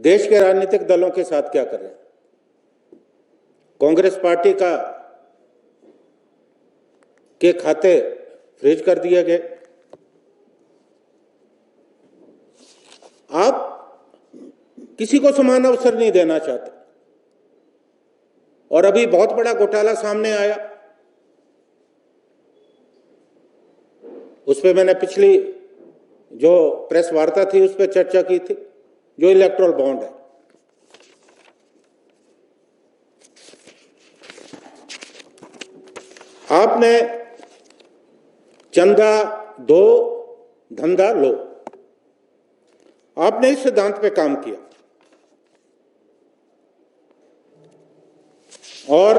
देश के राजनीतिक दलों के साथ क्या कर रहे हैं। कांग्रेस पार्टी के खाते फ्रीज कर दिए गए। आप किसी को समान अवसर नहीं देना चाहते। और अभी बहुत बड़ा घोटाला सामने आया, उस पर मैंने पिछली जो प्रेस वार्ता थी उस पर चर्चा की थी, जो इलेक्टोरल बॉन्ड है। आपने चंदा दो धंधा लो, आपने इस सिद्धांत पे काम किया और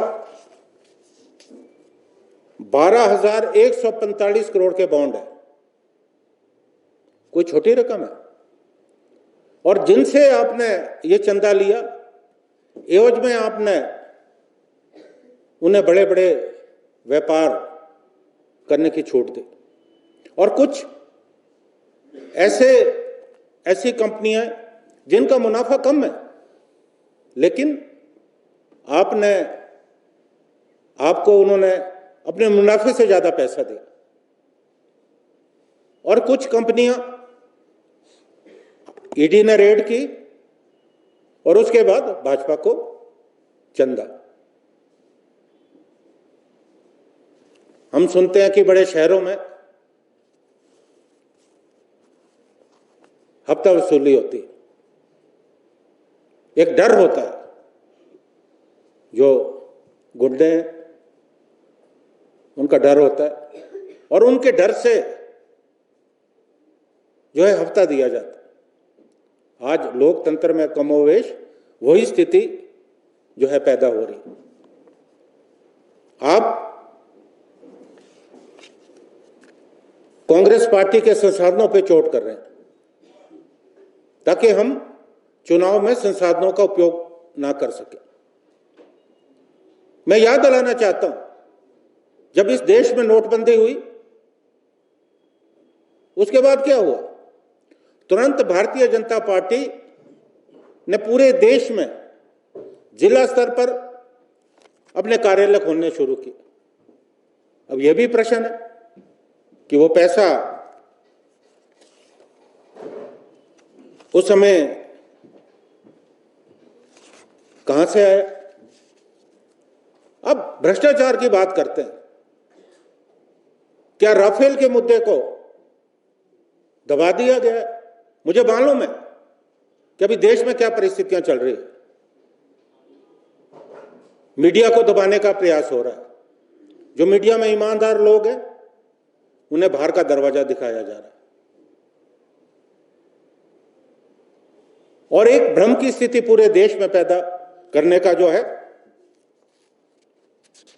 12,145 करोड़ के बॉन्ड है। कोई छोटी रकम है। और जिनसे आपने ये चंदा लिया, एवज में आपने उन्हें बड़े बड़े व्यापार करने की छूट दी। और कुछ ऐसी कंपनियां जिनका मुनाफा कम है, लेकिन आपको उन्होंने अपने मुनाफे से ज्यादा पैसा दिया। और कुछ कंपनियां ईडी ने रेड की और उसके बाद भाजपा को चंदा। हम सुनते हैं कि बड़े शहरों में हफ्ता वसूली होती है। एक डर होता है, जो गुंडे हैं उनका डर होता है और उनके डर से जो है हफ्ता दिया जाता है। आज लोकतंत्र में कमोवेश वही स्थिति जो है पैदा हो रही। आप कांग्रेस पार्टी के संसाधनों पे चोट कर रहे हैं ताकि हम चुनाव में संसाधनों का उपयोग ना कर सके। मैं याद दिलाना चाहता हूं, जब इस देश में नोटबंदी हुई उसके बाद क्या हुआ? तुरंत भारतीय जनता पार्टी ने पूरे देश में जिला स्तर पर अपने कार्यालय खोलने शुरू किए। अब यह भी प्रश्न है कि वो पैसा उस समय कहां से आया? अब भ्रष्टाचार की बात करते हैं। क्या राफेल के मुद्दे को दबा दिया गया? मुझे मालूम है कि अभी देश में क्या परिस्थितियां चल रही है। मीडिया को दबाने का प्रयास हो रहा है। जो मीडिया में ईमानदार लोग हैं उन्हें बाहर का दरवाजा दिखाया जा रहा है और एक भ्रम की स्थिति पूरे देश में पैदा करने का जो है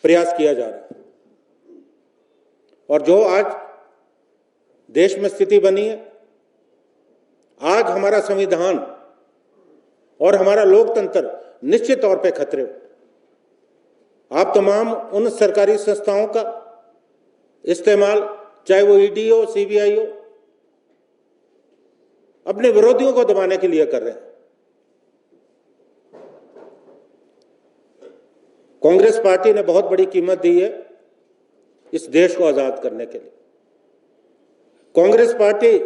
प्रयास किया जा रहा है। और जो आज देश में स्थिति बनी है, आज हमारा संविधान और हमारा लोकतंत्र निश्चित तौर पे खतरे हो। आप तमाम उन सरकारी संस्थाओं का इस्तेमाल, चाहे वो ईडी हो, सीबीआई हो, अपने विरोधियों को दबाने के लिए कर रहे हैं। कांग्रेस पार्टी ने बहुत बड़ी कीमत दी है इस देश को आजाद करने के लिए। कांग्रेस पार्टी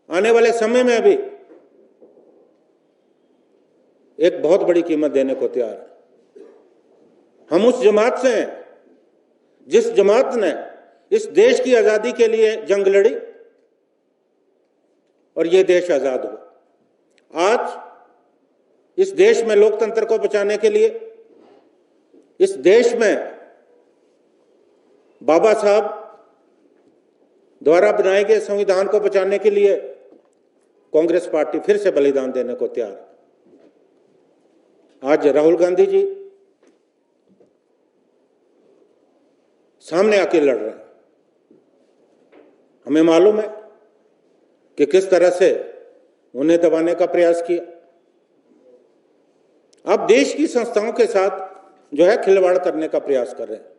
आने वाले समय में भी एक बहुत बड़ी कीमत देने को तैयार है। हम उस जमात से हैं जिस जमात ने इस देश की आजादी के लिए जंग लड़ी और ये देश आजाद हुआ। आज इस देश में लोकतंत्र को बचाने के लिए, इस देश में बाबा साहब द्वारा बनाए गए संविधान को बचाने के लिए कांग्रेस पार्टी फिर से बलिदान देने को तैयार है। आज राहुल गांधी जी सामने आके लड़ रहे हैं। हमें मालूम है कि किस तरह से उन्हें दबाने का प्रयास किया। आप देश की संस्थाओं के साथ जो है खिलवाड़ करने का प्रयास कर रहे हैं।